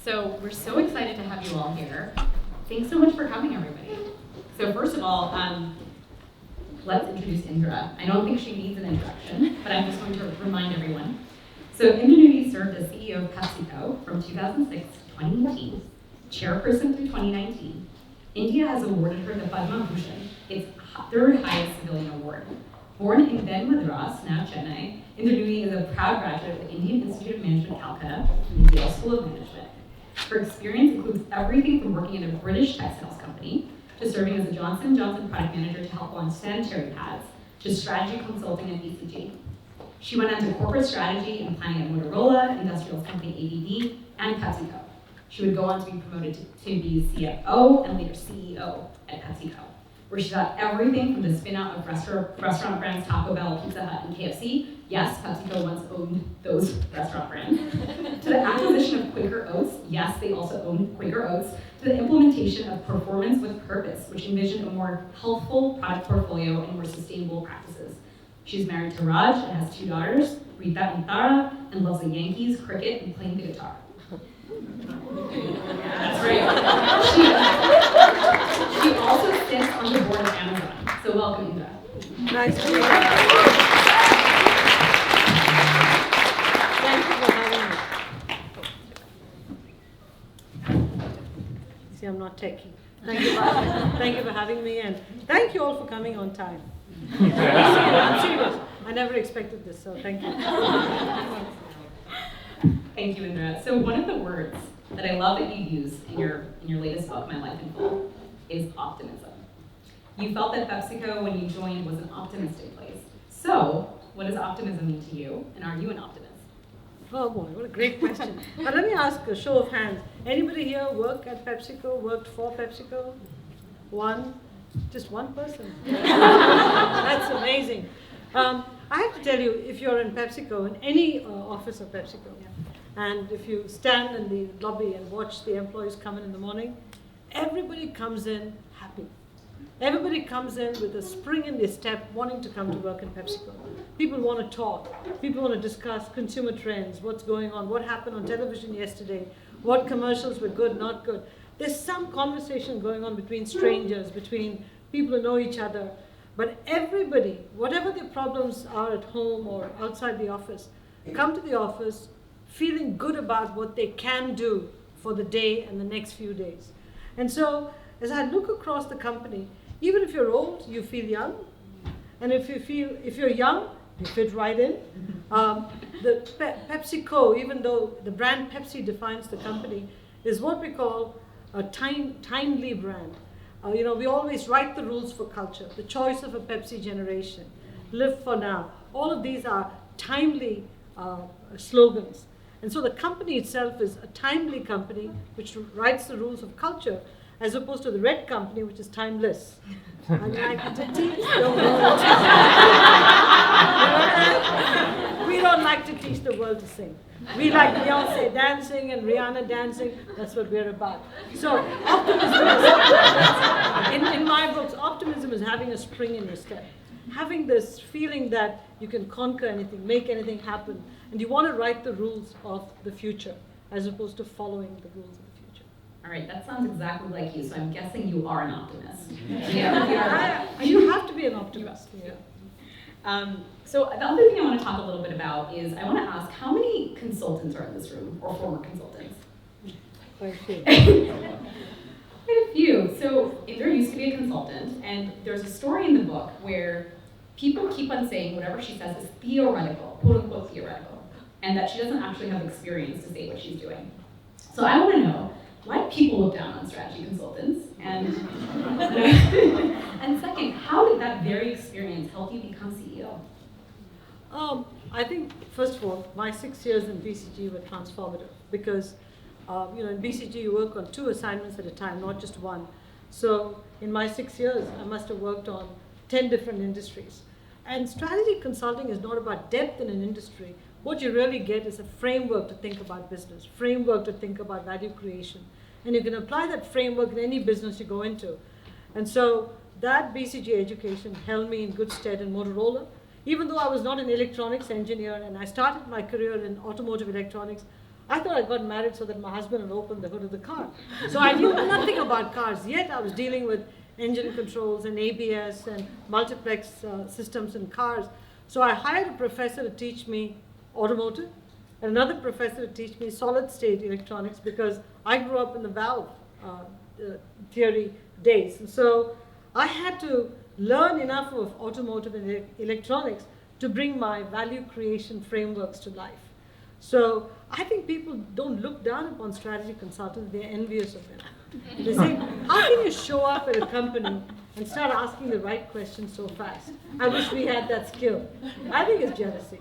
So we're so excited to have you all here. Thanks so much for coming, everybody. So first of all, let's introduce Indra. I don't think she needs an introduction, but I'm just going to remind everyone. So Indra Nooyi served as CEO of PepsiCo from 2006 to 2018, chairperson through 2019. India has awarded her the Padma Bhushan, its third highest civilian award. Born in then Madras, now Chennai, Indra Nooyi is a proud graduate of the Indian Institute of Management, Calcutta, and the Yale School of Management. Her experience includes everything from working in a British textiles company, to serving as a Johnson & Johnson product manager to help launch sanitary pads, to strategy consulting at BCG. She went on to corporate strategy and planning at Motorola, industrials company ABB, and PepsiCo. She would go on to be promoted to be CFO and later CEO at PepsiCo, where she got everything from the spin-out of restaurant brands Taco Bell, Pizza Hut, and KFC. Yes, PepsiCo once owned those restaurant brands. To the acquisition of Quaker Oats. Yes, they also owned Quaker Oats. To the implementation of Performance with Purpose, which envisioned a more healthful product portfolio and more sustainable practices. She's married to Raj and has 2 daughters, Rita and Tara, and loves the Yankees, cricket, and playing the guitar. That's right. She also sits on the board of Amazon. So welcome, Indra. Nice to meet you. Thank you for having me. See, I'm not techie. Thank you for having me, and thank you all for coming on time. I'm serious. I never expected this, so thank you. Thank you, Indra. So one of the words that I love that you use in your latest book, My Life in Full, is optimism. You felt that PepsiCo, when you joined, was an optimistic place. So, what does optimism mean to you, and are you an optimist? Oh boy, what a great question. But let me ask a show of hands. Anybody here work at PepsiCo, worked for PepsiCo? Just one person. That's amazing. I have to tell you, if you're in PepsiCo, in any office of PepsiCo, and if you stand in the lobby and watch the employees come in the morning, everybody comes in happy. Everybody comes in with a spring in their step, wanting to come to work in PepsiCo. People want to talk. People want to discuss consumer trends, what's going on, what happened on television yesterday, what commercials were good, not good. There's some conversation going on between strangers, between people who know each other. But everybody, whatever their problems are at home or outside the office, come to the office feeling good about what they can do for the day and the next few days. And so, as I look across the company, even if you're old, you feel young. And if you're young, you fit right in. The PepsiCo, even though the brand Pepsi defines the company, is what we call a timely brand. We always write the rules for culture, the choice of a Pepsi generation, live for now. All of these are timely slogans. And so the company itself is a timely company which writes the rules of culture, as opposed to the red company, which is timeless. I like to teach the world. We don't like to teach the world to sing. We like Beyonce dancing and Rihanna dancing. That's what we're about. So optimism is, in my books, optimism is having a spring in your step. Having this feeling that you can conquer anything, make anything happen, and you want to write the rules of the future, as opposed to following the rules of the future. All right, that sounds exactly like you, so I'm guessing you are an optimist. You have to be an optimist. Yeah. So the other thing I want to talk a little bit about is I want to ask, how many consultants are in this room, or former consultants? Quite a few. Quite a few. So Indra used to be a consultant, and there's a story in the book where people keep on saying whatever she says is theoretical, quote unquote theoretical, and that she doesn't actually have experience to say what she's doing. So I want to know, why do people look down on strategy consultants? And, and second, how did that very experience help you become CEO? I think, first of all, my 6 years in BCG were transformative because, in BCG you work on 2 assignments at a time, not just one. So in my 6 years, I must have worked on 10 different industries. And strategy consulting is not about depth in an industry. What you really get is a framework to think about business, framework to think about value creation. And you can apply that framework in any business you go into. And so that BCG education held me in good stead in Motorola. Even though I was not an electronics engineer and I started my career in automotive electronics, I thought I got married so that my husband would open the hood of the car. So I knew nothing about cars, yet I was dealing with engine controls and ABS and multiplex systems in cars. So I hired a professor to teach me automotive and another professor to teach me solid state electronics because I grew up in the valve theory days. And so I had to learn enough of automotive and electronics to bring my value creation frameworks to life. So I think people don't look down upon strategy consultants, they're envious of them. They say, how can you show up at a company and start asking the right questions so fast? I wish we had that skill. I think it's jealousy.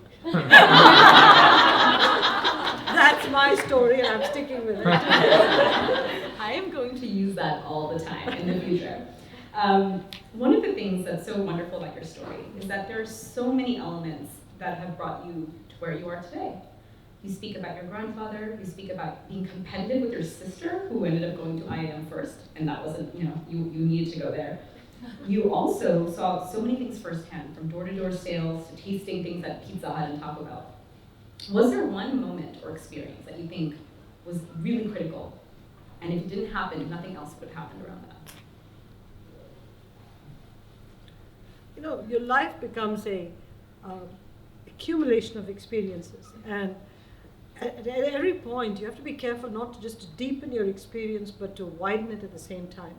That's my story and I'm sticking with it. I am going to use that all the time in the future. One of the things that's so wonderful about your story is that there are so many elements that have brought you to where you are today. You speak about your grandfather, you speak about being competitive with your sister, who ended up going to IIM first, and that wasn't, you needed to go there. You also saw so many things firsthand, from door-to-door sales to tasting things at Pizza Hut and Taco Bell. Was there one moment or experience that you think was really critical, and if it didn't happen, nothing else would have happened around that? Your life becomes a accumulation of experiences, and at every point, you have to be careful not just to deepen your experience, but to widen it at the same time.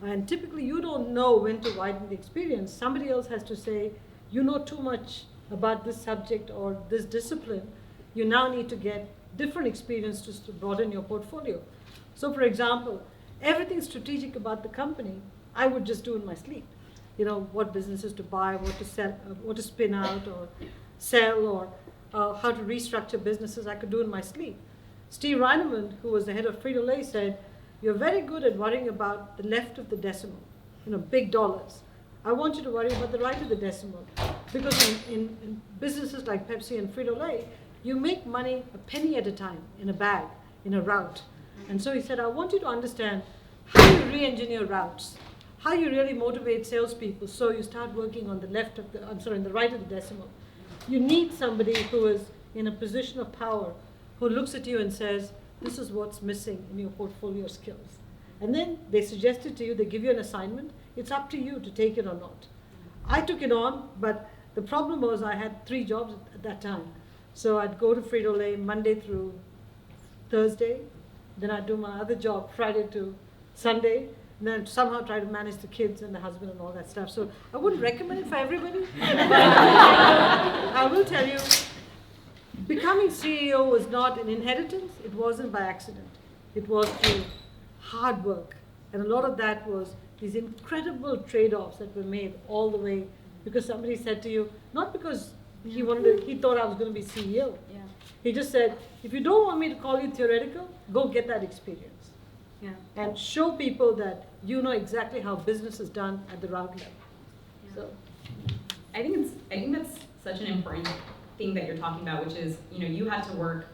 And typically, you don't know when to widen the experience. Somebody else has to say, you know too much about this subject or this discipline. You now need to get different experience to broaden your portfolio. So for example, everything strategic about the company, I would just do in my sleep. What businesses to buy, what to sell, what to spin out or sell, or how to restructure businesses, I could do in my sleep. Steve Reinemund, who was the head of Frito-Lay, said, you're very good at worrying about the left of the decimal, big dollars. I want you to worry about the right of the decimal. Because in businesses like Pepsi and Frito-Lay, you make money a penny at a time in a bag, in a route. And so he said, I want you to understand how you re-engineer routes, how you really motivate salespeople so you start working on the right of the decimal. You need somebody who is in a position of power, who looks at you and says, this is what's missing in your portfolio skills. And then they suggest it to you, they give you an assignment. It's up to you to take it or not. I took it on, but the problem was I had 3 jobs at that time. So I'd go to Frito-Lay Monday through Thursday, then I'd do my other job Friday to Sunday, and then somehow try to manage the kids and the husband and all that stuff. So I wouldn't recommend it for everybody. I will tell you, becoming CEO was not an inheritance. It wasn't by accident. It was through hard work. And a lot of that was these incredible trade-offs that were made all the way because somebody said to you, not because he thought I was going to be CEO. Yeah. He just said, if you don't want me to call you theoretical, go get that experience. Yeah. And show people that you know exactly how business is done at the route level. Yeah. So, I think that's such an important thing that you're talking about, which is, you had to work.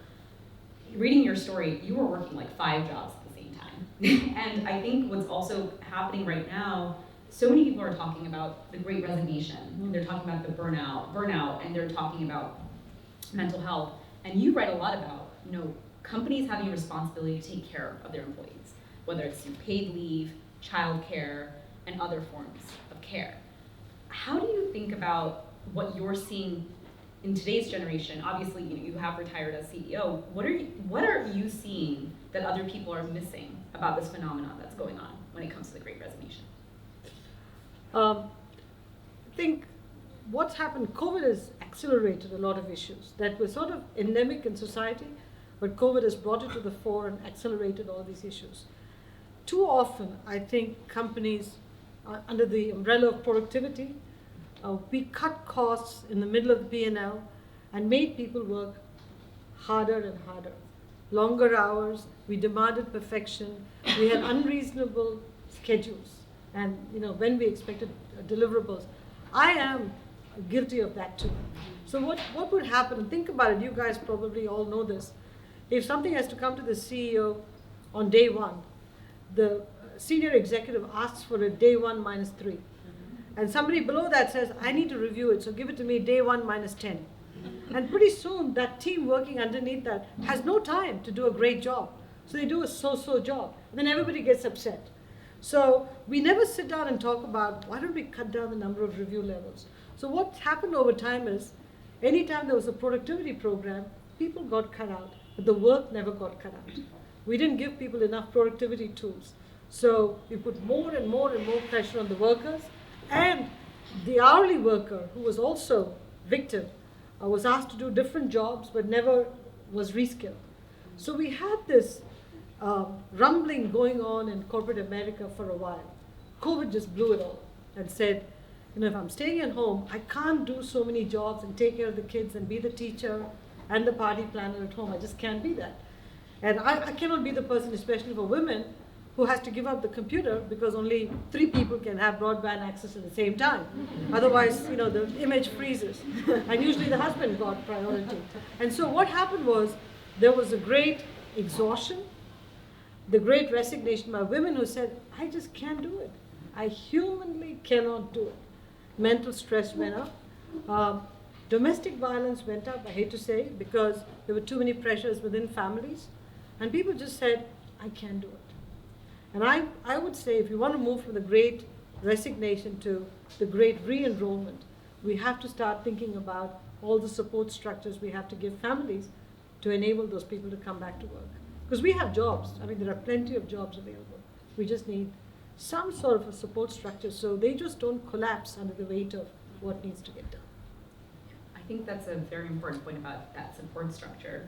Reading your story, you were working like 5 jobs at the same time. And I think what's also happening right now, so many people are talking about the Great Resignation, and they're talking about the burnout, and they're talking about mental health. And you write a lot about, companies having a responsibility to take care of their employees, whether it's through paid leave, childcare, and other forms of care. How do you think about what you're seeing in today's generation? Obviously, you have retired as CEO. What are you seeing that other people are missing about this phenomenon that's going on when it comes to the Great Resignation? I think what's happened, COVID has accelerated a lot of issues that were sort of endemic in society, but COVID has brought it to the fore and accelerated all these issues. Too often, I think companies, under the umbrella of productivity, we cut costs in the middle of the P&L and made people work harder and harder. Longer hours, we demanded perfection, we had unreasonable schedules, and when we expected deliverables. I am guilty of that too. So what would happen, and think about it, you guys probably all know this, if something has to come to the CEO on day 1, the senior executive asks for a day 1 minus 3. And somebody below that says, I need to review it, so give it to me day 1 minus 10. And pretty soon, that team working underneath that has no time to do a great job. So they do a so-so job. And then everybody gets upset. So we never sit down and talk about, why don't we cut down the number of review levels? So what happened over time is, anytime there was a productivity program, people got cut out, but the work never got cut out. We didn't give people enough productivity tools. So we put more and more and more pressure on the workers, and the hourly worker, who was also victim, was asked to do different jobs but never was reskilled. So we had this rumbling going on in corporate America for a while. COVID just blew it all and said, if I'm staying at home, I can't do so many jobs and take care of the kids and be the teacher and the party planner at home. I just can't be that. And I cannot be the person, especially for women, who has to give up the computer because only 3 people can have broadband access at the same time. Otherwise, the image freezes. And usually the husband got priority. And so what happened was, there was a great exhaustion, the great resignation by women who said, I just can't do it. I humanly cannot do it. Mental stress went up. Domestic violence went up, I hate to say, because there were too many pressures within families. And people just said, I can't do it. And I would say, if you want to move from the great resignation to the great re-enrollment, we have to start thinking about all the support structures we have to give families to enable those people to come back to work. Because we have jobs. There are plenty of jobs available. We just need some sort of a support structure so they just don't collapse under the weight of what needs to get done. I think that's a very important point about that support structure.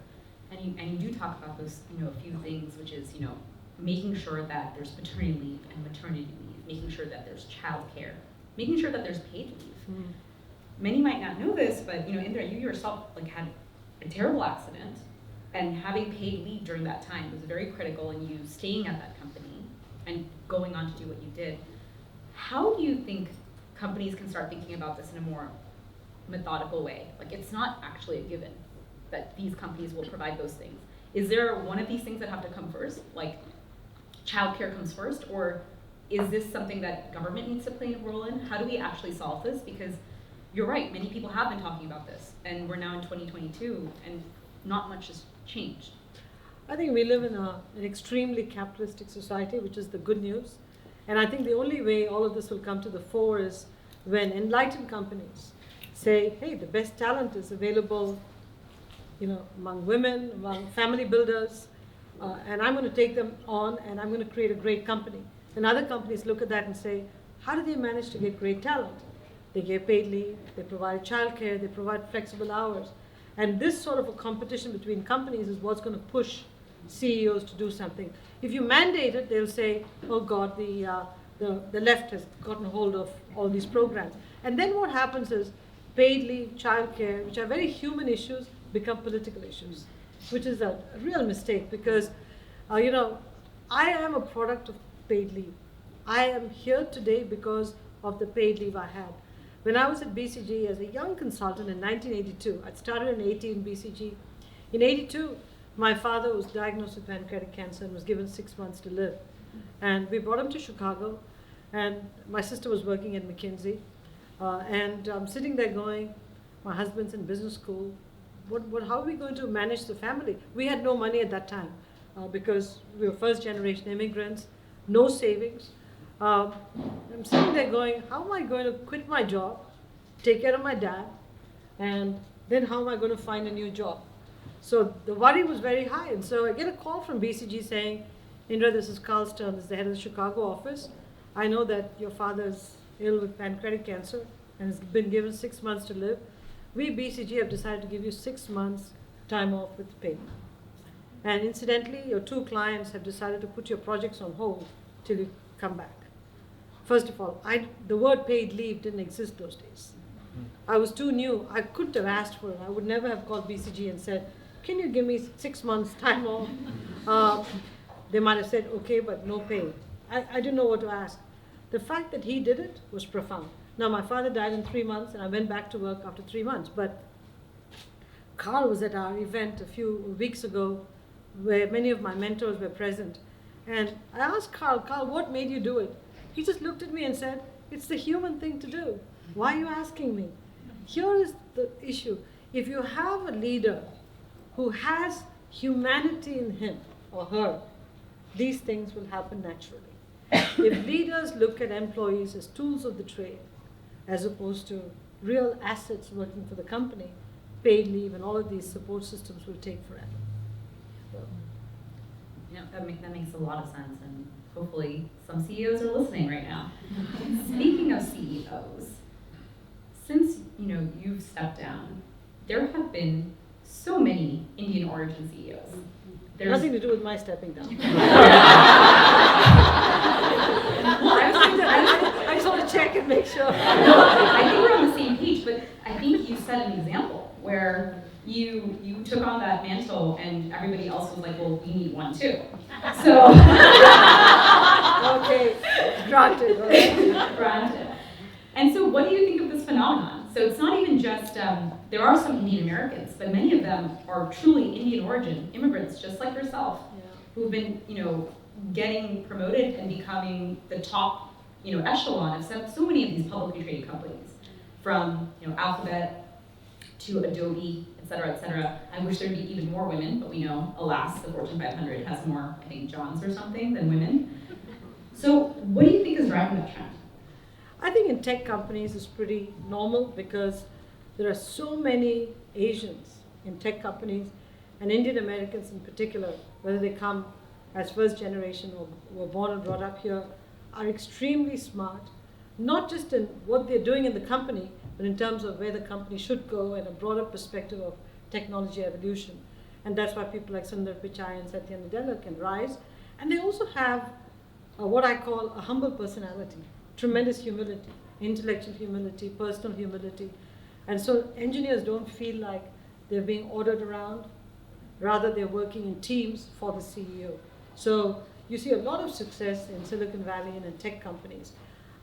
And you do talk about those, a few things, which is, making sure that there's paternity leave and maternity leave, making sure that there's childcare, making sure that there's paid leave. Mm. Many might not know this, but Indra, you yourself had a terrible accident, and having paid leave during that time was very critical in you staying at that company and going on to do what you did. How do you think companies can start thinking about this in a more methodical way? It's not actually a given that these companies will provide those things. Is there one of these things that have to come first? Childcare comes first, or is this something that government needs to play a role in? How do we actually solve this? Because you're right, many people have been talking about this, and we're now in 2022, and not much has changed. I think we live in an extremely capitalistic society, which is the good news. And I think the only way all of this will come to the fore is when enlightened companies say, hey, the best talent is available among women, among family builders, and I'm going to take them on and I'm going to create a great company. And other companies look at that and say, how do they manage to get great talent? They give paid leave, they provide childcare, they provide flexible hours. And this sort of a competition between companies is what's going to push CEOs to do something. If you mandate it, they'll say, oh God, the left has gotten hold of all these programs. And then what happens is paid leave, childcare, which are very human issues, become political issues, which is a real mistake because, I am a product of paid leave. I am here today because of the paid leave I had. When I was at BCG as a young consultant in 1982, I started in 80 in BCG. In 82, my father was diagnosed with pancreatic cancer and was given 6 months to live. And we brought him to Chicago, and my sister was working at McKinsey. And I'm sitting there going, my husband's in business school. How are we going to manage the family? We had no money at that time because we were first generation immigrants, no savings. I'm sitting there going, how am I going to quit my job, take care of my dad, and then how am I going to find a new job? So the worry was very high. And so I get a call from BCG saying, Indra, this is Carl Stern, this is the head of the Chicago office. I know that your father's ill with pancreatic cancer and has been given 6 months to live. We, BCG, have decided to give you 6 months time off with pay. And incidentally, your 2 clients have decided to put your projects on hold till you come back. First of all, the word paid leave didn't exist those days. I was too new. I couldn't have asked for it. I would never have called BCG and said, can you give me 6 months time off? They might have said, okay, but no pay. I didn't know what to ask. The fact that he did it was profound. Now, my father died in 3 months, and I went back to work after 3 months. But Carl was at our event a few weeks ago where many of my mentors were present. And I asked Carl, what made you do it? He just looked at me and said, it's the human thing to do. Why are you asking me? Here is the issue. if you have a leader who has humanity in him or her, these things will happen naturally. If leaders look at employees as tools of the trade, as opposed to real assets working for the company, paid leave and all of these support systems will take forever. So, Yeah, that makes a lot of sense, and hopefully some CEOs are listening right now. Speaking of CEOs, since you've stepped down, there have been so many Indian origin CEOs. There's nothing to do with my stepping down. I just want to check and make sure. I think we're on the same page, but I think you set an example where you took on that mantle and everybody else was like, well, we need one too. So okay, granted. Granted. And so what do you think of this phenomenon? So it's not even just, there are some Indian Americans, but many of them are truly Indian origin immigrants, just like yourself, who've been, getting promoted and becoming the top, echelon of so many of these publicly traded companies, from, Alphabet to Adobe, et cetera, et cetera. I wish there'd be even more women, but we know, alas, the Fortune 500 has more, I think, Johns or something than women. So what do you think is driving that trend? I think in tech companies it's pretty normal because there are so many Asians in tech companies, and Indian Americans in particular, whether they come as first generation or were born and brought up here, are extremely smart, not just in what they're doing in the company, but in terms of where the company should go and a broader perspective of technology evolution. And that's why people like Sundar Pichai and Satya Nadella can rise. And they also have what I call a humble personality, tremendous humility, intellectual humility, personal humility. And so engineers don't feel like they're being ordered around, rather they're working in teams for the CEO. So you see a lot of success in Silicon Valley and in tech companies.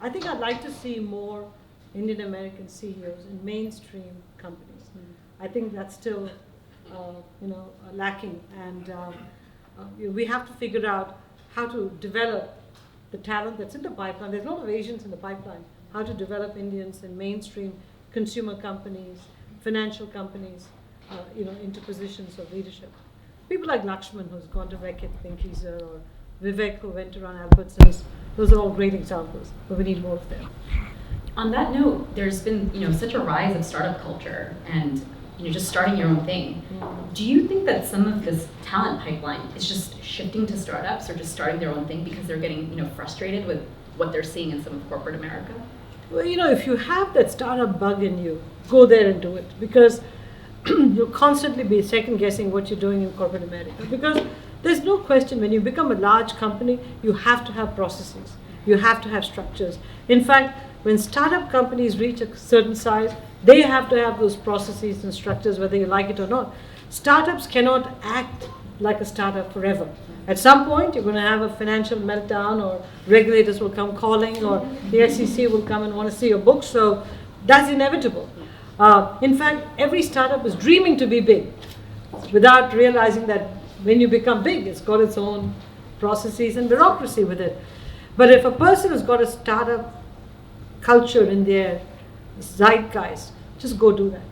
I think I'd like to see more Indian American CEOs in mainstream companies. I think that's still lacking, and we have to figure out how to develop the talent that's in the pipeline. There's a lot of Asians in the pipeline. How to develop Indians in mainstream consumer companies, financial companies, into positions of leadership. People like Lakshman, who's gone to Reckitt Benckiser, or Vivek, who went to run Albertsons. Those are all great examples, but we need more of them. On that note, there's been such a rise of startup culture and just starting your own thing. Do you think that some of this talent pipeline is just shifting to startups or just starting their own thing because they're getting frustrated with what they're seeing in some of corporate America? Well, if you have that startup bug in you, go there and do it, because you'll constantly be second guessing what you're doing in corporate America. Because there's no question, when you become a large company, you have to have processes. You have to have structures. In fact, when startup companies reach a certain size, they have to have those processes and structures, whether you like it or not. Startups cannot act like a startup forever. At some point, you're going to have a financial meltdown, or regulators will come calling, or the SEC will come and want to see your books. So that's inevitable. In fact, every startup is dreaming to be big without realizing that when you become big, it's got its own processes and bureaucracy with it. But if a person has got a startup culture in their zeitgeist, just go do that.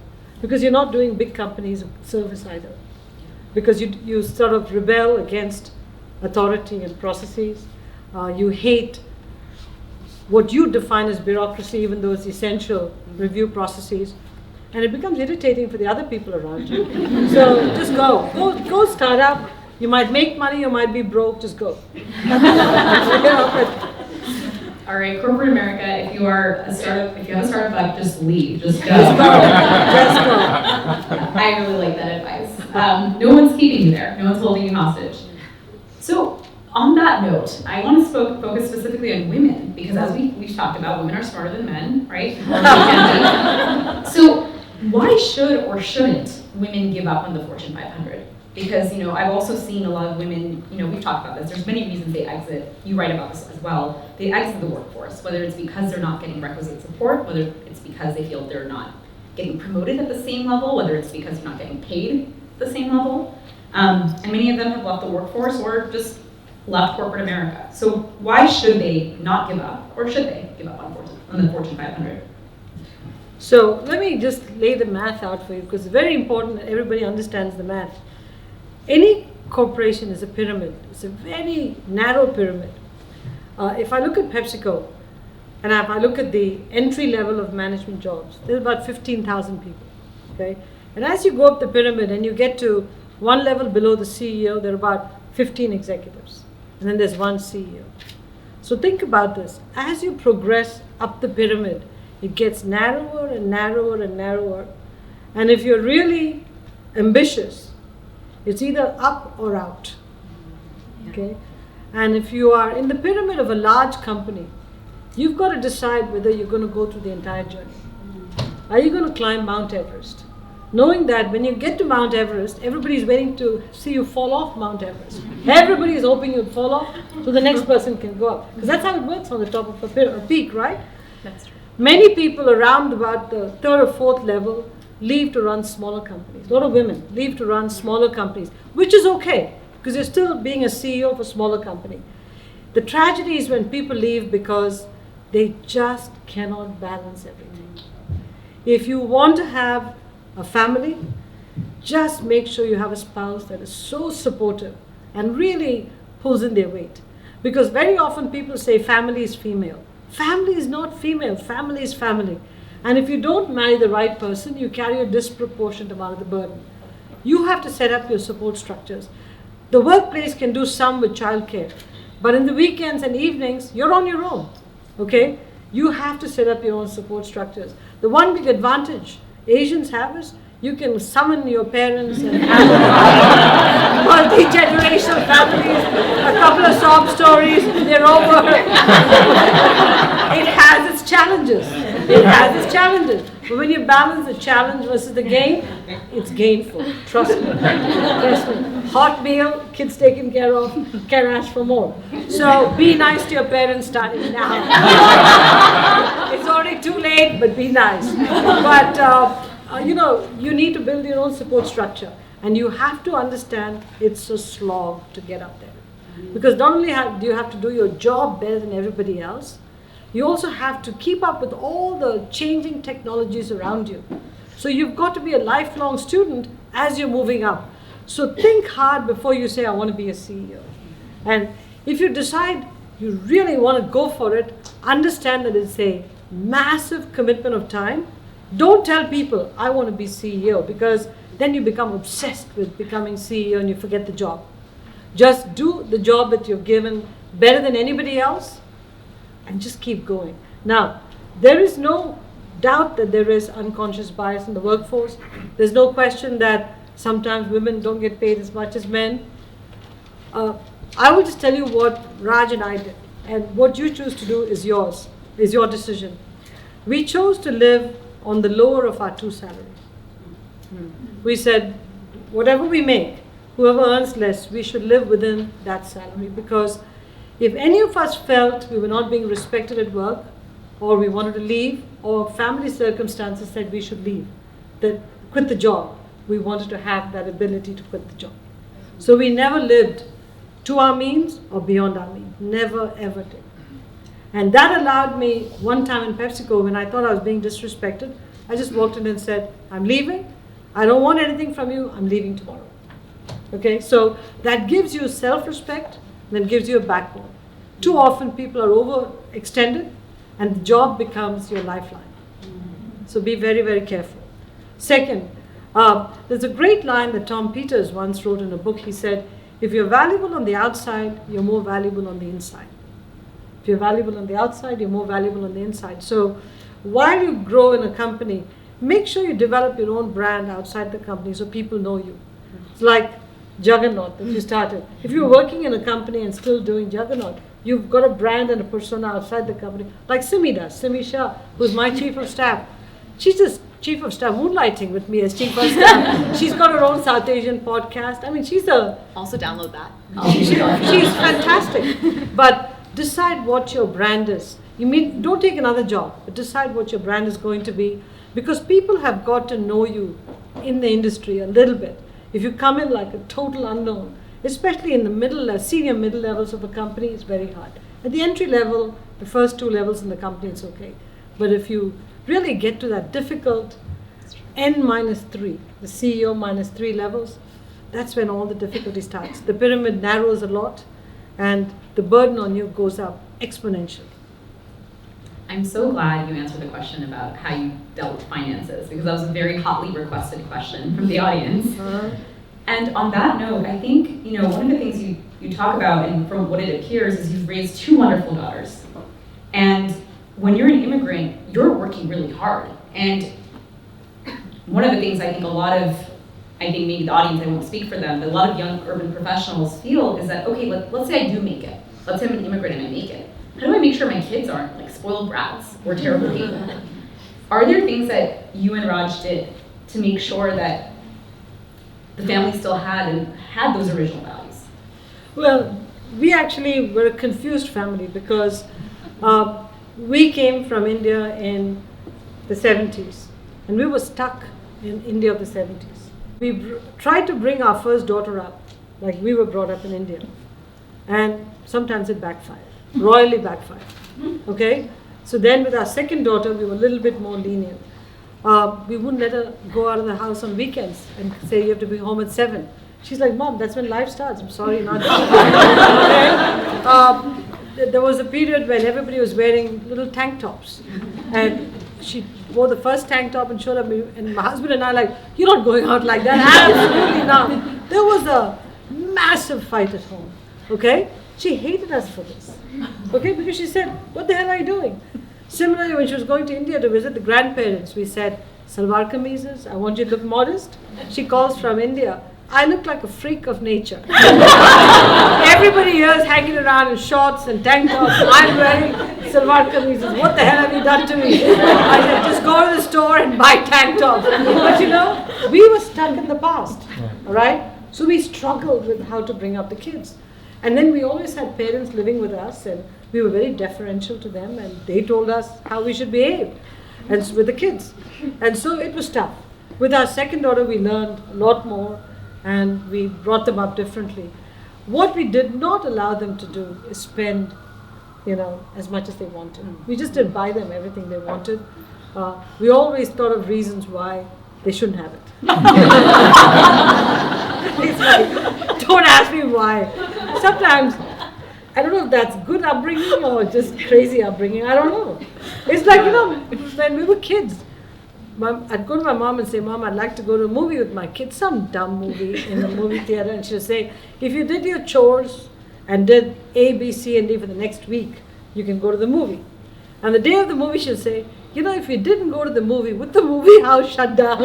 Because you're not doing big companies a service either. Because you sort of rebel against authority and processes. You hate what you define as bureaucracy, even though it's essential review processes. And it becomes irritating for the other people around you. So just go. Go start up. You might make money, you might be broke, just go. All right, corporate America, if you have a startup bug, just leave. Just go. Just go. I really like that advice. No one's keeping you there. No one's holding you hostage. So on that note, I want to focus specifically on women, because as we've talked about, women are smarter than men, right? So why should or shouldn't women give up on the Fortune 500? Because, I've also seen a lot of women, we've talked about this, there's many reasons they exit. You write about this as well. They exit the workforce, whether it's because they're not getting requisite support, whether it's because they feel they're not getting promoted at the same level, whether it's because they're not getting paid at the same level. And many of them have left the workforce or just left corporate America. So why should they not give up, or should they give up on the Fortune 500? So let me just lay the math out for you, because it's very important that everybody understands the math. Any corporation is a pyramid. It's a very narrow pyramid. If I look at PepsiCo, and if I look at the entry level of management jobs, there's about 15,000 people. Okay? And as you go up the pyramid and you get to one level below the CEO, there are about 15 executives. And then there's one CEO. So think about this. As you progress up the pyramid, it gets narrower and narrower and narrower. And if you're really ambitious, it's either up or out. Okay? And if you are in the pyramid of a large company, you've got to decide whether you're going to go through the entire journey. Are you going to climb Mount Everest? Knowing that when you get to Mount Everest, everybody's waiting to see you fall off Mount Everest. Everybody is hoping you'll fall off so the next person can go up. Because that's how it works on the top of a peak, right? That's true. Many people around about the third or fourth level leave to run smaller companies. A lot of women leave to run smaller companies, which is okay, because you're still being a CEO of a smaller company. The tragedy is when people leave because they just cannot balance everything. If you want to have a family, just make sure you have a spouse that is so supportive and really pulls in their weight. Because very often people say family is female. Family is not female, family is family. And if you don't marry the right person, you carry a disproportionate amount of the burden. You have to set up your support structures. The workplace can do some with childcare, but in the weekends and evenings, you're on your own, okay? You have to set up your own support structures. The one big advantage Asians have is you can summon your parents and have multi-generational families, a couple of sob stories, they're over. It has its challenges. It has its challenges. But when you balance the challenge versus the gain, it's gainful. Trust me. Trust me. Hot meal, kids taken care of, can ask for more. So be nice to your parents starting now. It's already too late, but be nice. But you need to build your own support structure. And you have to understand it's a slog to get up there. Because not only do you have to do your job better than everybody else, you also have to keep up with all the changing technologies around you. So you've got to be a lifelong student as you're moving up. So think hard before you say, I want to be a CEO. And if you decide you really want to go for it, understand that it's a massive commitment of time. Don't tell people, I want to be CEO, because then you become obsessed with becoming CEO and you forget the job. Just do the job that you're given better than anybody else, and just keep going. Now, there is no doubt that there is unconscious bias in the workforce. There's no question that sometimes women don't get paid as much as men. I will just tell you what Raj and I did. And what you choose to do is yours, is your decision. We chose to live on the lower of our two salaries. We said, whatever we make, whoever earns less, we should live within that salary, because if any of us felt we were not being respected at work, or we wanted to leave, or family circumstances said we should leave, that quit the job, we wanted to have that ability to quit the job. So we never lived to our means or beyond our means. Never, ever did. And that allowed me, one time in PepsiCo, when I thought I was being disrespected, I just walked in and said, I'm leaving. I don't want anything from you. I'm leaving tomorrow. Okay, so that gives you self-respect, then gives you a backbone. Too often people are overextended and the job becomes your lifeline. So be very, very careful. Second, there's a great line that Tom Peters once wrote in a book. He said, if you're valuable on the outside, you're more valuable on the inside. If you're valuable on the outside, you're more valuable on the inside. So while you grow in a company, make sure you develop your own brand outside the company so people know you. It's like Juggernaut that you started. If you're working in a company and still doing Juggernaut, you've got a brand and a persona outside the company, like Simi does. Simi Shah, who's my chief of staff. She's just chief of staff, moonlighting with me as chief of staff. She's got her own South Asian podcast. I mean, she's a... Also download that. She's fantastic. But decide what your brand is. Don't take another job, but decide what your brand is going to be, because people have got to know you in the industry a little bit. If you come in like a total unknown, especially in the senior middle levels of a company, it's very hard. At the entry level, the first two levels in the company, it's okay. But if you really get to that difficult N-3, the CEO -3 levels, that's when all the difficulty starts. The pyramid narrows a lot and the burden on you goes up exponentially. I'm so glad you answered the question about how you dealt with finances, because that was a very hotly requested question from the audience. And on that note, I think, one of the things you talk about, and from what it appears, is you've raised 2 wonderful daughters. And when you're an immigrant, you're working really hard. And one of the things I think maybe the audience, I won't speak for them, but a lot of young urban professionals feel is that, okay, let's say I do make it. Let's say I'm an immigrant and I make it. How do I make sure my kids aren't like spoiled brats or terrible people? Are there things that you and Raj did to make sure that the family still had those original values? Well, we actually were a confused family because we came from India in the 70s and we were stuck in India of the 70s. We tried to bring our first daughter up like we were brought up in India, and sometimes it backfired, royally backfired. Okay? So then with our second daughter, we were a little bit more lenient. We wouldn't let her go out of the house on weekends and say you have to be home at 7. She's like, Mom, that's when life starts. I'm sorry, not okay? There was a period when everybody was wearing little tank tops. And she wore the first tank top and showed up, and my husband and I like, you're not going out like that. Absolutely not. There was a massive fight at home. Okay? She hated us for this. Okay? Because she said, what the hell are you doing? Similarly, when she was going to India to visit the grandparents, we said, salwar kameezes, I want you to look modest. She calls from India. I look like a freak of nature. Everybody here is hanging around in shorts and tank tops. I'm wearing salwar kameezes. What the hell have you done to me? I said, just go to the store and buy tank tops. But we were stuck in the past. All right? So we struggled with how to bring up the kids. And then we always had parents living with us, and we were very deferential to them, and they told us how we should behave and with the kids. And so it was tough. With our second daughter, we learned a lot more, and we brought them up differently. What we did not allow them to do is spend, as much as they wanted. We just didn't buy them everything they wanted. We always thought of reasons why they shouldn't have it. It's like, don't ask me why. Sometimes, I don't know if that's good upbringing or just crazy upbringing. I don't know. It's like, when we were kids, I'd go to my mom and say, Mom, I'd like to go to a movie with my kids, some dumb movie in the movie theater. And she'll say, if you did your chores and did A, B, C, and D for the next week, you can go to the movie. And the day of the movie, she'll say, if you didn't go to the movie, would the movie house shut down?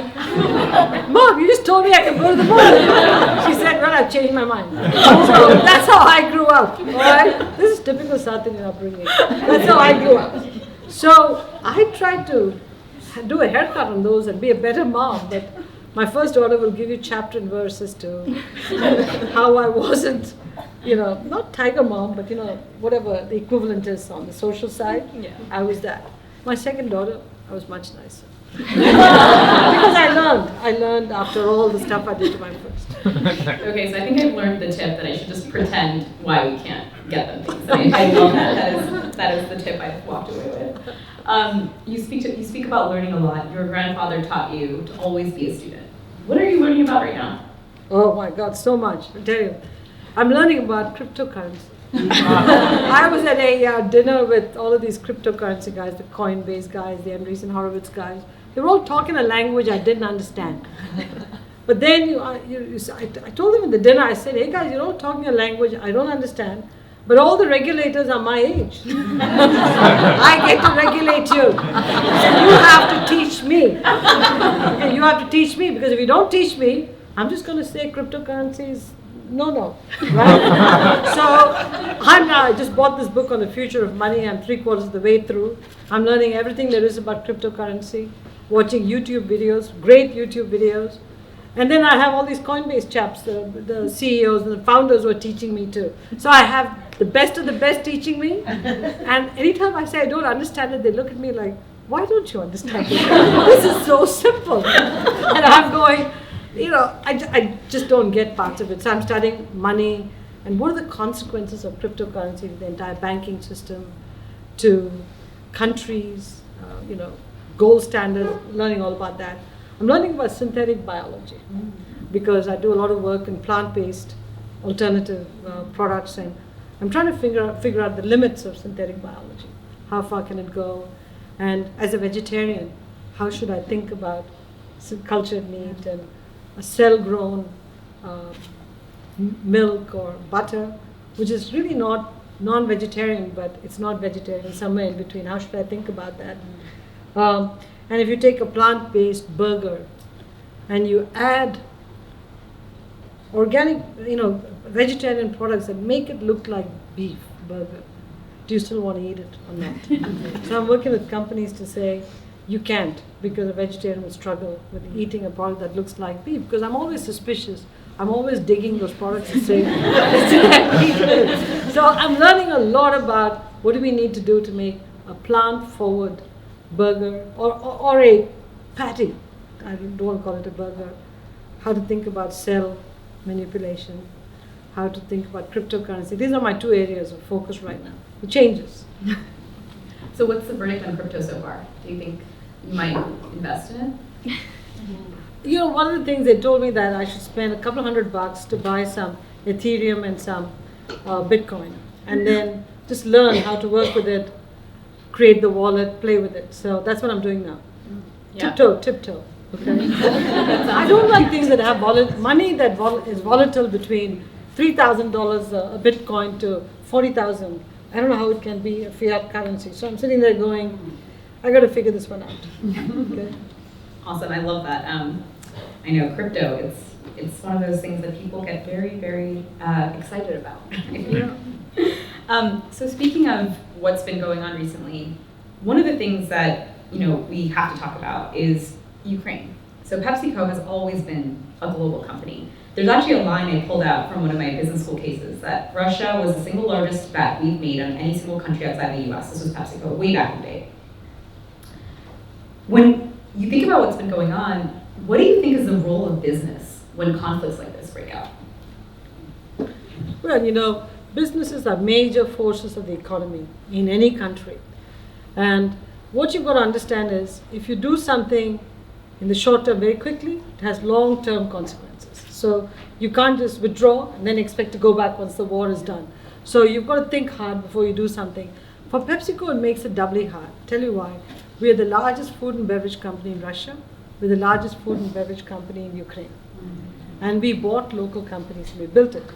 Mom, you just told me I could go to the movie. She said, well, I've changed my mind. So that's how I grew up. All right? This is typical South Indian upbringing. That's how I grew up. So I tried to do a haircut on those and be a better mom. But my first daughter will give you chapter and verse as to how I wasn't, not tiger mom, but whatever the equivalent is on the social side. Yeah. I was that. My second daughter, I was much nicer. Because I learned after all the stuff I did to my first. Okay, so I think I've learned the tip that I should just pretend why we can't get them things. I love that. That is the tip I've walked away with. You speak about learning a lot. Your grandfather taught you to always be a student. What are you learning about right now? Oh my God, so much. I tell you, I'm learning about cryptocurrency. I was at a dinner with all of these cryptocurrency guys, the Coinbase guys, the Andreessen Horowitz guys. They were all talking a language I didn't understand. But then I told them at the dinner, I said, hey guys, you're all talking a language I don't understand, but all the regulators are my age. I get to regulate you. So you have to teach me. Okay, you have to teach me, because if you don't teach me, I'm just going to say cryptocurrencies. No, right? So I just bought this book on the future of money. I'm 3/4 of the way through. I'm learning everything there is about cryptocurrency, watching YouTube videos, great YouTube videos. And then I have all these Coinbase chaps, the CEOs and the founders who are teaching me too. So I have the best of the best teaching me. And anytime I say I don't understand it, they look at me like, why don't you understand it? This is so simple. And I'm going, I just don't get parts of it. So I'm studying money and what are the consequences of cryptocurrency to the entire banking system, to countries, gold standard, learning all about that. I'm learning about synthetic biology because I do a lot of work in plant-based alternative products, and I'm trying to figure out the limits of synthetic biology. How far can it go? And as a vegetarian, how should I think about cultured meat and a cell-grown milk or butter, which is really not non-vegetarian, but it's not vegetarian, somewhere in between. How should I think about that? And if you take a plant-based burger and you add organic, vegetarian products that make it look like beef burger, do you still want to eat it or not? So I'm working with companies to say, you can't, because a vegetarian will struggle with eating a product that looks like beef, because I'm always suspicious. I'm always digging those products and saying, so I'm learning a lot about what do we need to do to make a plant-forward burger or a patty. I don't want to call it a burger. How to think about cell manipulation, how to think about cryptocurrency. These are my two areas of focus right now. It changes. So what's the verdict on crypto so far? Do you think you might invest in it? One of the things they told me that I should spend a couple $100 to buy some Ethereum and some Bitcoin, and then just learn how to work with it, create the wallet, play with it. So that's what I'm doing now. Yeah. Tiptoe. Okay. I don't like things that have money that is volatile between $3,000 a Bitcoin to 40,000. I don't know how it can be a fiat currency. So I'm sitting there going, I got to figure this one out. Okay. Awesome, I love that. I know crypto, it's one of those things that people get very, very excited about. So speaking of what's been going on recently, one of the things that we have to talk about is Ukraine. So PepsiCo has always been a global company. There's actually a line I pulled out from one of my business school cases that Russia was the single largest bet we've made on any single country outside the US. This was PepsiCo way back in the day. When you think about what's been going on, what do you think is the role of business when conflicts like this break out? Well, businesses are major forces of the economy in any country. And what you've got to understand is if you do something in the short term very quickly, it has long-term consequences. So you can't just withdraw and then expect to go back once the war is done. So you've got to think hard before you do something. For PepsiCo, it makes it doubly hard. Tell you why. We are the largest food and beverage company in Russia. We're the largest food and beverage company in Ukraine. And we bought local companies and we built it.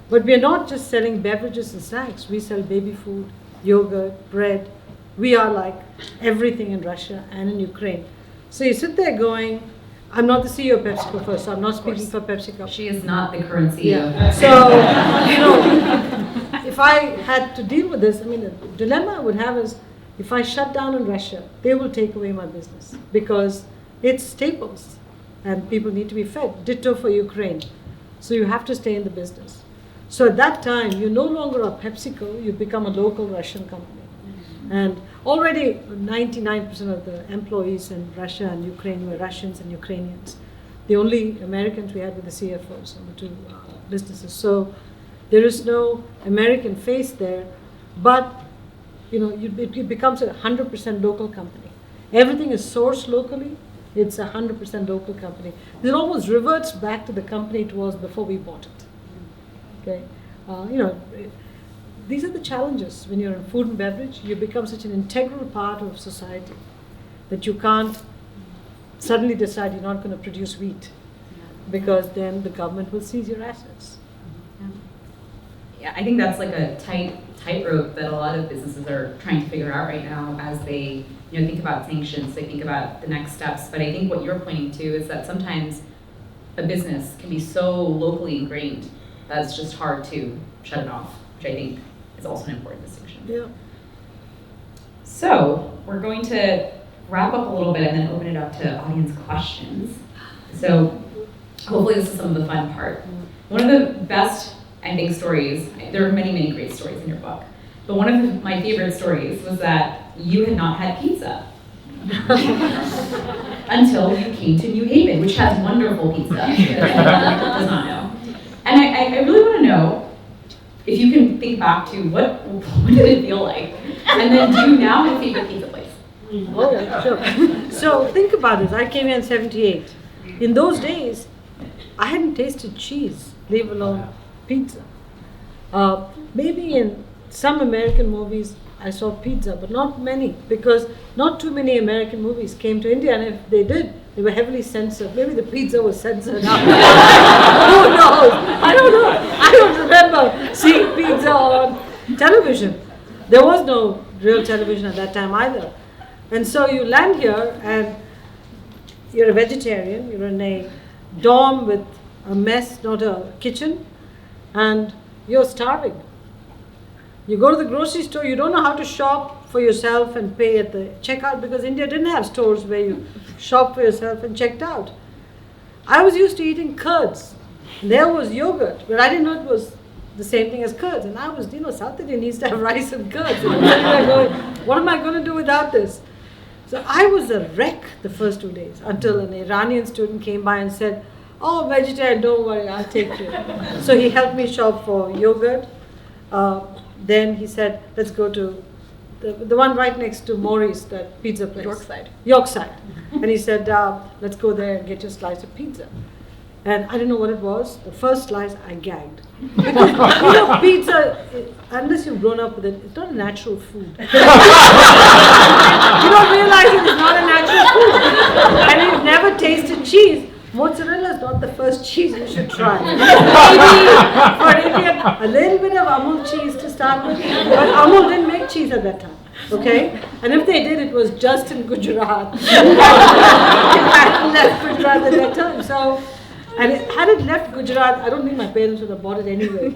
But we are not just selling beverages and snacks. We sell baby food, yogurt, bread. We are like everything in Russia and in Ukraine. So you sit there going, I'm not the CEO of PepsiCo first, so I'm not speaking for PepsiCo. She is not the current CEO. Yeah. So, if I had to deal with this, the dilemma I would have is if I shut down in Russia, they will take away my business because it's staples and people need to be fed. Ditto for Ukraine. So you have to stay in the business. So at that time, you no longer are PepsiCo, you become a local Russian company. And already 99% of the employees in Russia and Ukraine were Russians and Ukrainians. The only Americans we had were the CFOs of the two businesses. So there is no American face there, but it becomes a 100% local company. Everything is sourced locally. It's a 100% local company. It almost reverts back to the company it was before we bought it. Okay, these are the challenges when you're in food and beverage. You become such an integral part of society that you can't suddenly decide you're not going to produce wheat because then the government will seize your assets. Yeah, I think that's like a tightrope that a lot of businesses are trying to figure out right now as they think about sanctions, they think about the next steps. But I think what you're pointing to is that sometimes a business can be so locally ingrained that it's just hard to shut it off, which I think is also an important distinction. Yeah. So we're going to wrap up a little bit and then open it up to audience questions. So hopefully this is some of the fun part. One of the best, I think, stories, there are many, many great stories in your book, but one of my favorite stories was that you had not had pizza until you came to New Haven, which has wonderful pizza that does not know. And I really want to know if you can think back to what did it feel like? And then do you now have a favorite pizza place? Oh, yeah, sure. So think about it. I came here in 78. In those days, I hadn't tasted cheese, leave alone pizza. Maybe in some American movies I saw pizza, but not many, because not too many American movies came to India, and if they did, they were heavily censored. Maybe the pizza was censored out. Who knows? I don't know. I don't remember seeing pizza on television. There was no real television at that time either. And so you land here and you're a vegetarian, you're in a dorm with a mess, not a kitchen, and you're starving. You go to the grocery store, you don't know how to shop for yourself and pay at the checkout, because India didn't have stores where you shop for yourself and checked out. I was used to eating curds. There was yogurt, but I didn't know it was the same thing as curds. And I was, South India needs to have rice and curds. And what am I going to do without this? So I was a wreck the first 2 days, until an Iranian student came by and said, "Oh, vegetarian, don't worry, I'll take you." So he helped me shop for yogurt. Then he said, "Let's go to the one right next to Maury's, that pizza place." Yorkside. And he said, "Let's go there and get you a slice of pizza." And I didn't know what it was. The first slice, I gagged. Because, pizza, unless you've grown up with it, it's not a natural food. You don't realize it is not a natural food. And you've never tasted cheese. Mozzarella is not the first cheese you should try. Maybe for Indian, a little bit of Amul cheese to start with, but Amul didn't make cheese at that time. Okay? And if they did, it was just in Gujarat. It hadn't left Gujarat at that time. So, and had it left Gujarat, I don't think my parents would have bought it anyway.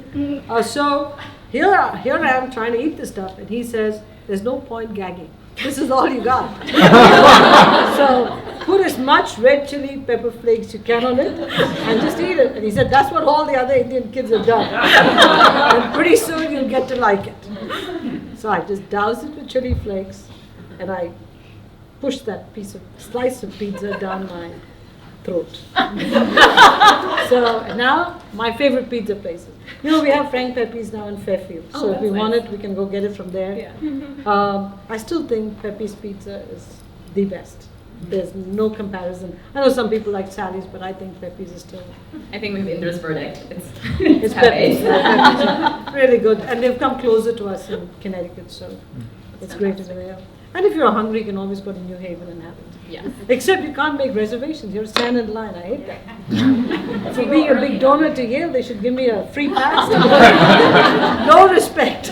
So here I am trying to eat this stuff, and he says, "There's no point gagging. This is all you got." So put as much red chili pepper flakes you can on it and just eat it. And he said, "That's what all the other Indian kids have done." And pretty soon you'll get to like it. So I just doused it with chili flakes, and I pushed that slice of pizza down my throat. So now my favorite pizza places. We have Frank Pepe's now in Fairfield. So if we want it, we can go get it from there. Yeah. I still think Pepe's pizza is the best. There's no comparison. I know some people like Sally's, but I think Pepe's is still. I think we have Indra's verdict. It's Pepe's. Really good. And they've come closer to us in Connecticut, so it's great to be there. And if you're hungry, you can always go to New Haven and have it. Yeah. Except you can't make reservations. You have to stand in line. I hate that. For being a big donor to Yale, they should give me a free pass. No respect.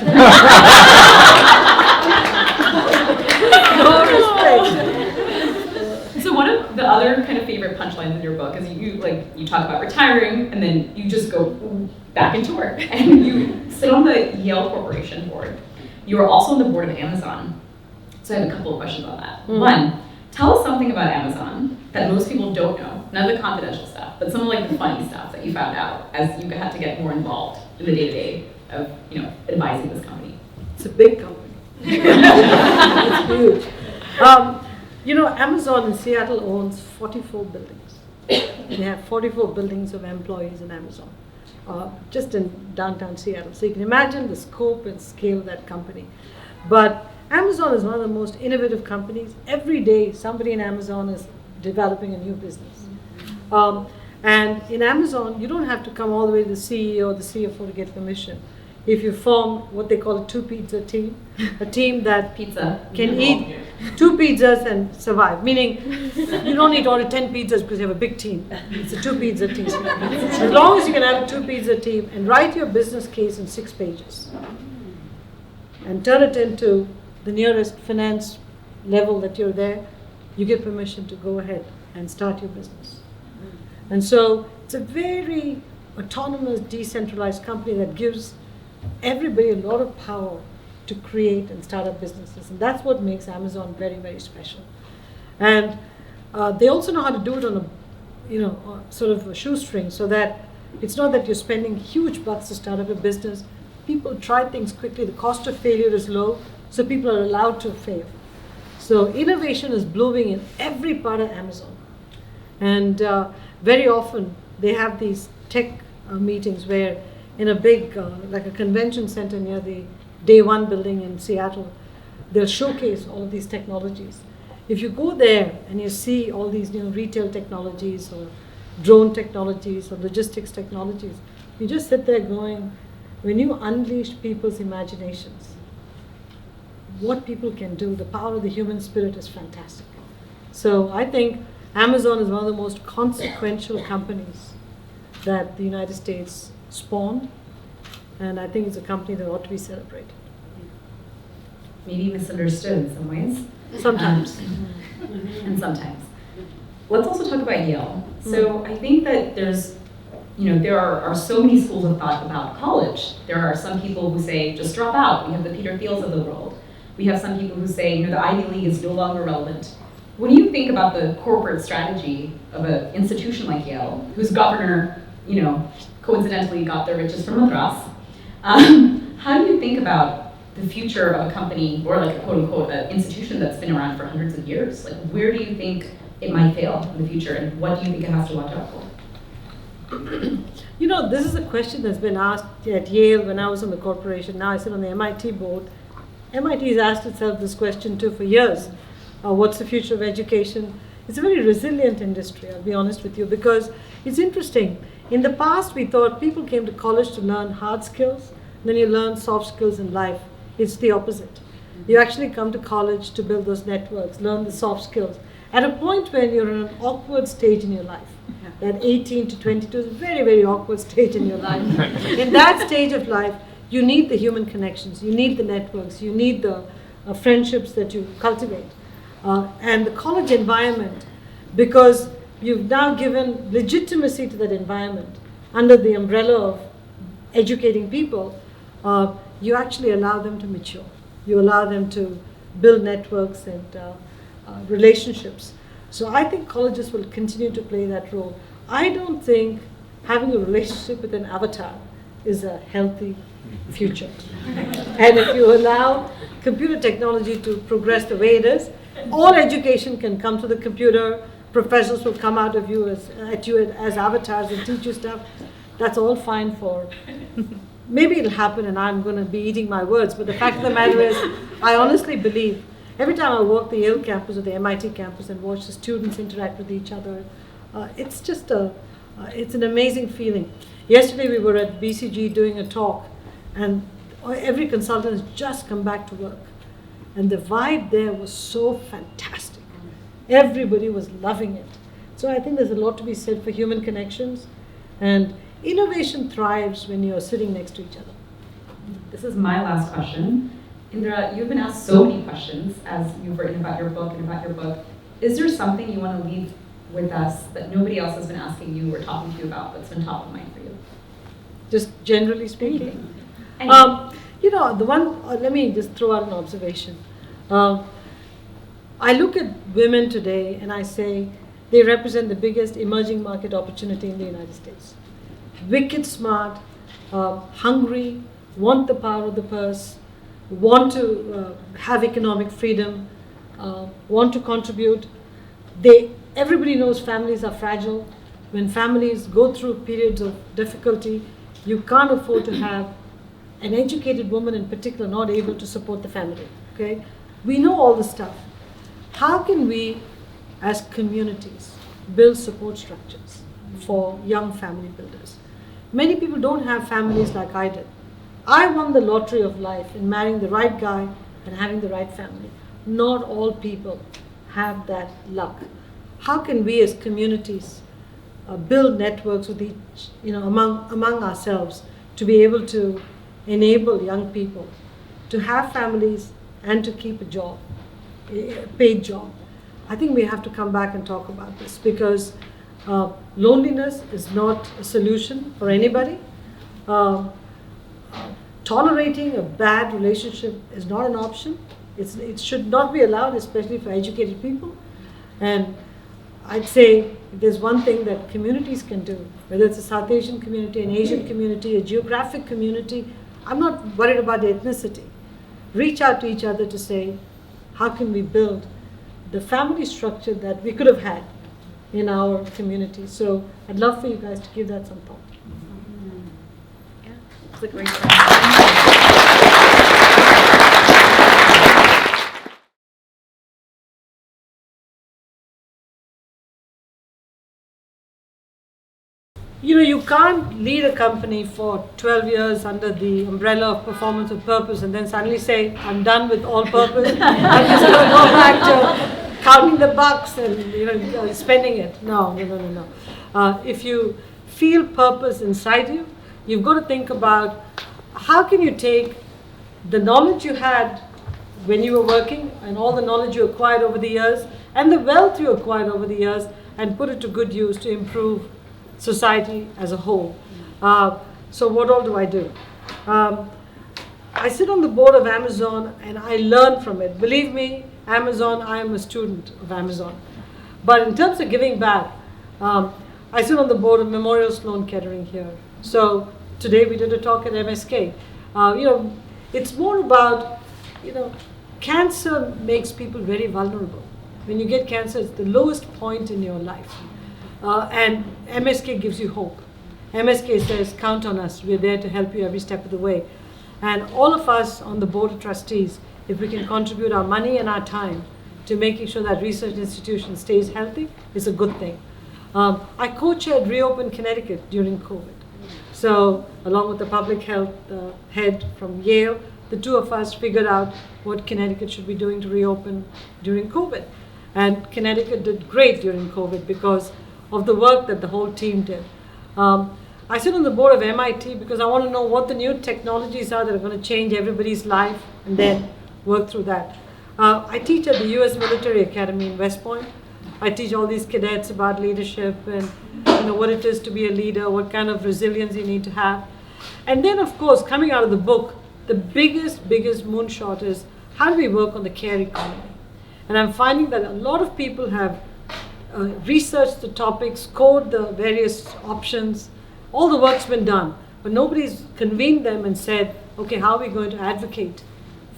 No respect. So one of the other kind of favorite punchlines in your book is you talk about retiring, and then you just go back into work, and you sit on the Yale Corporation board. You are also on the board of Amazon. So I have a couple of questions on that. One, tell us something about Amazon that most people don't know. None of the confidential stuff, but some of the funny stuff that you found out as you had to get more involved in the day-to-day of advising this company. It's a big company. It's huge. Amazon in Seattle owns 44 buildings. They have 44 buildings of employees in Amazon, just in downtown Seattle. So you can imagine the scope and scale of that company. But Amazon is one of the most innovative companies. Every day, somebody in Amazon is developing a new business. And in Amazon, you don't have to come all the way to the CEO or the CFO to get permission. If you form what they call a two-pizza team, a team that can eat 2 pizzas and survive, meaning you don't need to order 10 pizzas because you have a big team. It's a 2-pizza team. As long as you can have a 2-pizza team and write your business case in 6 pages and turn it into the nearest finance level that you're there, you get permission to go ahead and start your business. And so it's a very autonomous, decentralized company that gives everybody a lot of power to create and start up businesses. And that's what makes Amazon very, very special. And they also know how to do it on a, sort of a shoestring, so that it's not that you're spending huge bucks to start up a business. People try things quickly. The cost of failure is low, so people are allowed to fail. So innovation is blooming in every part of Amazon. And very often they have these tech meetings where in a big, like a convention center near the Day One building in Seattle, they'll showcase all of these technologies. If you go there and you see all these new retail technologies or drone technologies or logistics technologies, you just sit there going, when you unleash people's imaginations, what people can do, the power of the human spirit is fantastic. So I think Amazon is one of the most consequential companies that the United States spawned, and I think it's a company that ought to be celebrated. Maybe misunderstood in some ways. Sometimes. And sometimes. Let's also talk about Yale. So I think that there are so many schools of thought about college. There are some people who say, just drop out. We have the Peter Thiels of the world. We have some people who say, the Ivy League is no longer relevant. When you think about the corporate strategy of an institution like Yale, whose governor, coincidentally got their riches from Madras, how do you think about the future of a company or like a quote unquote institution that's been around for hundreds of years? Like, where do you think it might fail in the future, and what do you think it has to watch out for? This is a question that's been asked at Yale when I was in the corporation. Now I sit on the MIT board. MIT has asked itself this question too for years. What's the future of education? It's a very resilient industry, I'll be honest with you, because it's interesting. In the past, we thought people came to college to learn hard skills, then you learn soft skills in life. It's the opposite. You actually come to college to build those networks, learn the soft skills. At a point when you're in an awkward stage in your life, that 18 to 22 is a very, very awkward stage in your life. In that stage of life, you need the human connections, you need the networks, you need the friendships that you cultivate. And the college environment, because you've now given legitimacy to that environment under the umbrella of educating people, you actually allow them to mature. You allow them to build networks and relationships. So I think colleges will continue to play that role. I don't think having a relationship with an avatar is a healthy future. And if you allow computer technology to progress the way it is, all education can come to the computer. Professors will come out of you as avatars and teach you stuff. That's all fine for. Maybe it'll happen and I'm going to be eating my words, but the fact of the matter is, I honestly believe every time I walk the Yale campus or the MIT campus and watch the students interact with each other, it's just it's an amazing feeling. Yesterday we were at BCG doing a talk, and every consultant has just come back to work. And the vibe there was so fantastic. Everybody was loving it. So I think there's a lot to be said for human connections. And innovation thrives when you're sitting next to each other. This is my last question. Indra, you've been asked so many questions as you've written about your book and about your book. Is there something you want to leave with us that nobody else has been asking you or talking to you about that's been top of mind for you? Just generally speaking. Let me just throw out an observation. I look at women today and I say they represent the biggest emerging market opportunity in the United States. Wicked smart, hungry, want the power of the purse, want to have economic freedom, want to contribute. Everybody knows families are fragile. When families go through periods of difficulty, you can't afford to have an educated woman in particular not able to support the family. Okay? We know all this stuff. How can we, as communities, build support structures for young family builders? Many people don't have families like I did. I won the lottery of life in marrying the right guy and having the right family. Not all people have that luck. How can we as communities build networks with each, among ourselves to be able to enable young people to have families and to keep a job, a paid job? I think we have to come back and talk about this, because loneliness is not a solution for anybody. Tolerating a bad relationship is not an option. It should not be allowed, especially for educated people. And I'd say if there's one thing that communities can do, whether it's a South Asian community, an Asian community, a geographic community, I'm not worried about the ethnicity. Reach out to each other to say, how can we build the family structure that we could have had in our community? So I'd love for you guys to give that some thought. Yeah, it's a great question. You can't lead a company for 12 years under the umbrella of performance with purpose and then suddenly say, I'm done with all purpose. I'm just going to go back to counting the bucks and spending it. No. If you feel purpose inside you, you've got to think about how can you take the knowledge you had when you were working and all the knowledge you acquired over the years and the wealth you acquired over the years and put it to good use to improve society as a whole. So what all do I do? I sit on the board of Amazon and I learn from it. Believe me, Amazon, I am a student of Amazon. But in terms of giving back, I sit on the board of Memorial Sloan Kettering here. So today we did a talk at MSK. It's more about, cancer makes people very vulnerable. When you get cancer, it's the lowest point in your life. And MSK gives you hope. MSK says, count on us. We're there to help you every step of the way. And all of us on the board of trustees, if we can contribute our money and our time to making sure that research institution stays healthy, is a good thing. I co-chaired Reopen Connecticut during COVID. So along with the public health head from Yale, the two of us figured out what Connecticut should be doing to reopen during COVID. And Connecticut did great during COVID because of the work that the whole team did. I sit on the board of MIT because I want to know what the new technologies are that are going to change everybody's life and then work through that. I teach at the US Military Academy in West Point. I teach all these cadets about leadership and what it is to be a leader, what kind of resilience you need to have. And then, of course, coming out of the book, the biggest moonshot is how do we work on the care economy? And I'm finding that a lot of people have researched the topics, scored the various options, all the work's been done, but nobody's convened them and said, okay, how are we going to advocate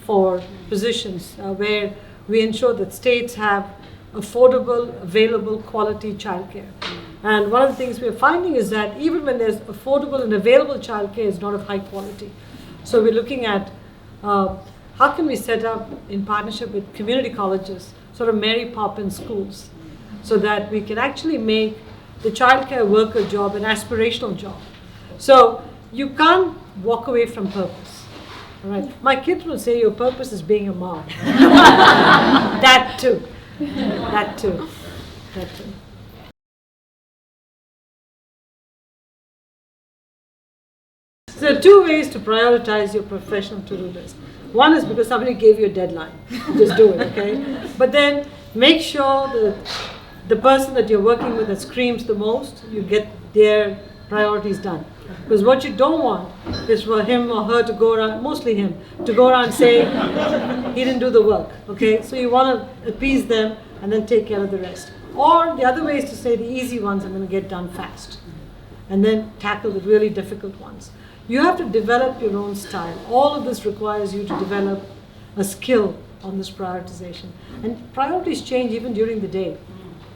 for positions where we ensure that states have affordable, available, quality childcare. And one of the things we're finding is that even when there's affordable and available childcare, it's not of high quality. So we're looking at how can we set up in partnership with community colleges, sort of Mary Poppins schools, so that we can actually make the childcare worker job an aspirational job. So you can't walk away from purpose. All right. My kids will say your purpose is being a mom. That too. That too. So there are two ways to prioritize your professional to-do list. One is because somebody gave you a deadline. Just do it, okay? But then make sure that the person that you're working with that screams the most, you get their priorities done. Because what you don't want is for him or her to go around, mostly him, to go around and say, he didn't do the work, okay? So you want to appease them and then take care of the rest. Or the other way is to say the easy ones I'm going to get done fast. And then tackle the really difficult ones. You have to develop your own style. All of this requires you to develop a skill on this prioritization. And priorities change even during the day.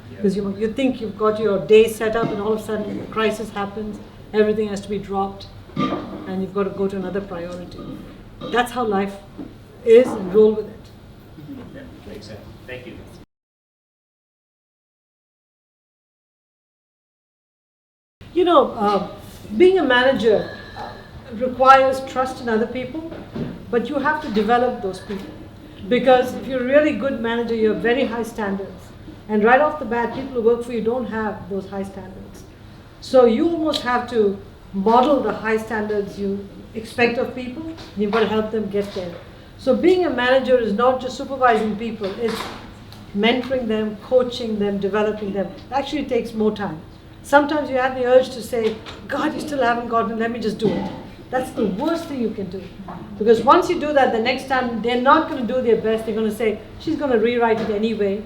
Because you think you've got your day set up and all of a sudden a crisis happens, everything has to be dropped, and you've got to go to another priority. That's how life is, and roll with it. Yeah, makes sense. Thank you. Being a manager requires trust in other people, but you have to develop those people. Because if you're a really good manager, you have very high standards. And right off the bat, people who work for you don't have those high standards. So you almost have to model the high standards you expect of people, and you've got to help them get there. So being a manager is not just supervising people, it's mentoring them, coaching them, developing them. It actually takes more time. Sometimes you have the urge to say, God, you still haven't gotten it, let me just do it. That's the worst thing you can do. Because once you do that, the next time they're not going to do their best. They're going to say, she's going to rewrite it anyway.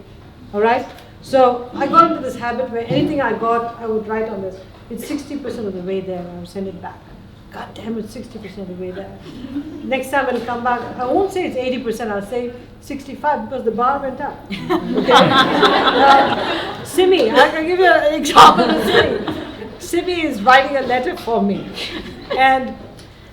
All right? So I got into this habit where anything I got, I would write on this. It's 60% of the way there, and I would send it back. God damn it, 60% of the way there. Next time it'll come back, I won't say it's 80%, I'll say 65 because the bar went up. Okay? Simi, I can give you an example of Simi. Simi is writing a letter for me. And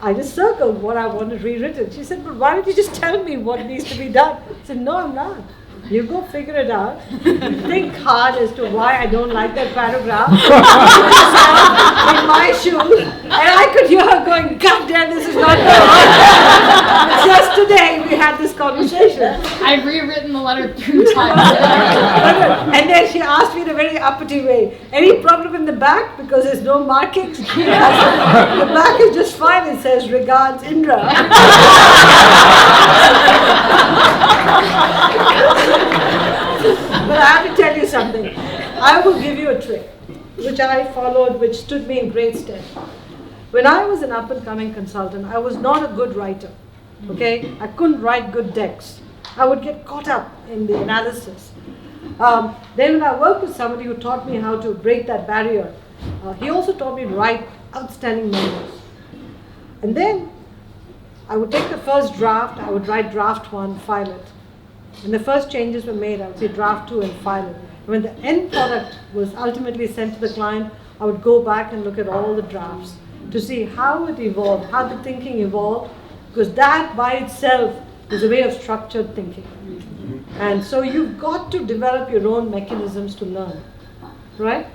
I just circled what I wanted rewritten. She said, but why don't you just tell me what needs to be done? I said, no, I'm not. You go figure it out. Think hard as to why I don't like that paragraph. In my shoes, and I could hear her going, God damn, this is not good. Just today we had this conversation. I've rewritten the letter 2 times. And then she asked me in a very uppity way, any problem in the back? Because there's no markings. I said, the back is just fine. It says, regards, Indra. But I have to tell you something. I will give you a trick, which I followed, which stood me in great stead. When I was an up-and-coming consultant, I was not a good writer. Okay? I couldn't write good decks. I would get caught up in the analysis. Then when I worked with somebody who taught me how to break that barrier, he also taught me to write outstanding memos. And then I would take the first draft, I would write draft 1, file it. When the first changes were made, I would say draft 2 and file it. And when the end product was ultimately sent to the client, I would go back and look at all the drafts to see how it evolved, how the thinking evolved, because that by itself is a way of structured thinking. And so you've got to develop your own mechanisms to learn, right?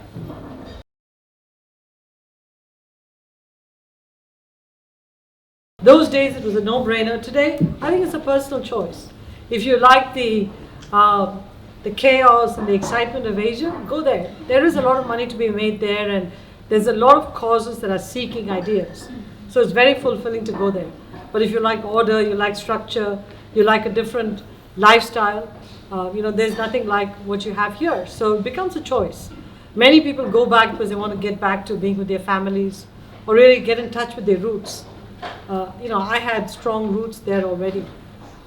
Those days it was a no-brainer. Today, I think it's a personal choice. If you like the chaos and the excitement of Asia, go there. There is a lot of money to be made there, and there's a lot of causes that are seeking ideas. So it's very fulfilling to go there. But if you like order, you like structure, you like a different lifestyle, there's nothing like what you have here. So it becomes a choice. Many people go back because they want to get back to being with their families or really get in touch with their roots. I had strong roots there already.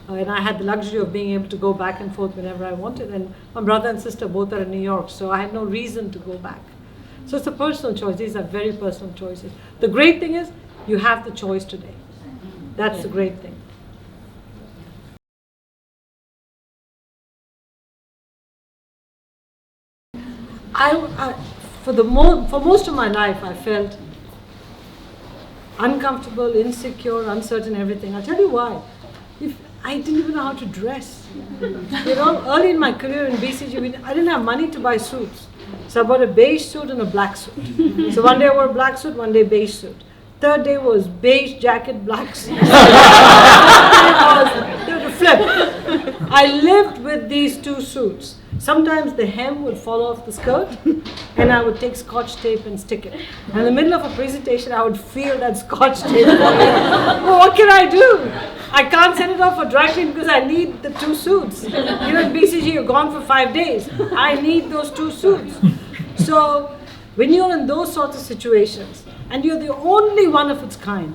And I had the luxury of being able to go back and forth whenever I wanted. And my brother and sister both are in New York, so I had no reason to go back. So it's a personal choice. These are very personal choices. The great thing is you have the choice today. That's the great thing. For most of my life, I felt uncomfortable, insecure, uncertain, everything. I'll tell you why. I didn't even know how to dress. Early in my career in BCG, I didn't have money to buy suits. So I bought a beige suit and a black suit. So one day I wore a black suit, one day beige suit. Third day was beige jacket, black suit. There was a flip. I lived with these 2 suits. Sometimes the hem would fall off the skirt, and I would take scotch tape and stick it. And in the middle of a presentation, I would feel that scotch tape. Well, what can I do? I can't send it off for dry clean because I need the 2 suits. In BCG, you're gone for 5 days. I need those 2 suits. So when you're in those sorts of situations, and you're the only one of its kind,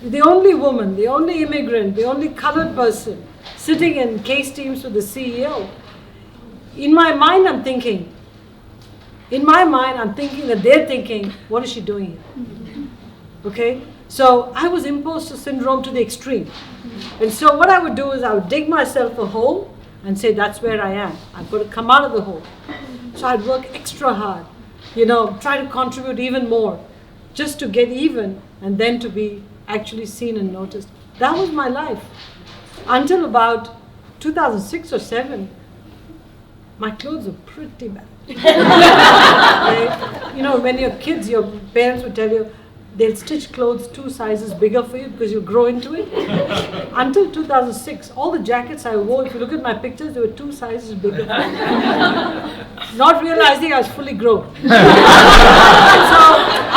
you're the only woman, the only immigrant, the only colored person sitting in case teams with the CEO, in my mind I'm thinking that they're thinking, what is she doing here? Okay? So I was imposter syndrome to the extreme. And so what I would do is I would dig myself a hole and say, that's where I am. I've got to come out of the hole. So I'd work extra hard, try to contribute even more, just to get even and then to be actually seen and noticed. That was my life. Until about 2006 or 7, my clothes were pretty bad. Okay? When you're kids, your parents would tell you, they'll stitch clothes 2 sizes bigger for you because you grow into it. Until 2006, all the jackets I wore, if you look at my pictures, they were 2 sizes bigger. Not realizing I was fully grown. So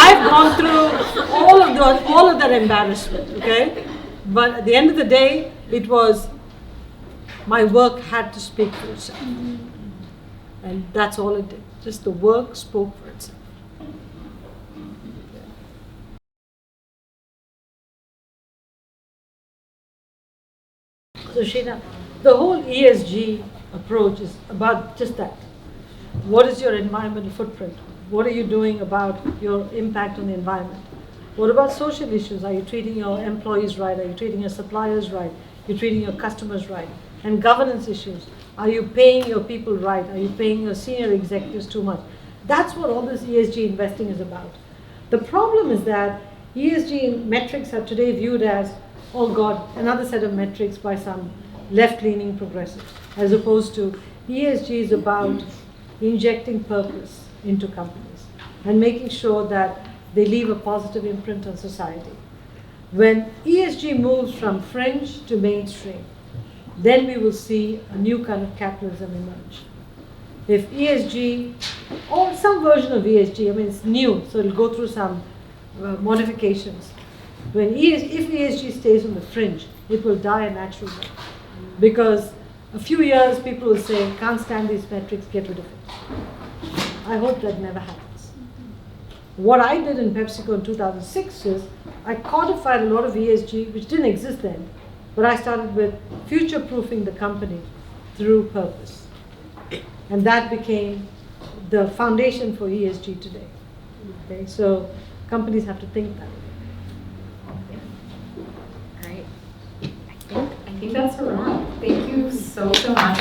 I've gone through all of that embarrassment, okay? But at the end of the day, it was my work had to speak for itself. And that's all it did. Just the work spoke for itself. So Sheena, the whole ESG approach is about just that. What is your environmental footprint? What are you doing about your impact on the environment? What about social issues? Are you treating your employees right? Are you treating your suppliers right? Are you treating your customers right? And governance issues. Are you paying your people right? Are you paying your senior executives too much? That's what all this ESG investing is about. The problem is that ESG metrics are today viewed as, oh God, another set of metrics by some left-leaning progressives, as opposed to ESG is about injecting purpose into companies and making sure that they leave a positive imprint on society. When ESG moves from fringe to mainstream, then we will see a new kind of capitalism emerge. If ESG, or some version of ESG, I mean it's new, so it'll go through some modifications. If ESG stays on the fringe, it will die a natural death. Because a few years people will say, can't stand these metrics, get rid of it. I hope that never happens. What I did in PepsiCo in 2006 is I codified a lot of ESG, which didn't exist then, but I started with future-proofing the company through purpose. And that became the foundation for ESG today. Okay, so companies have to think that way. Great. I think that's a wrap. Thank you so much.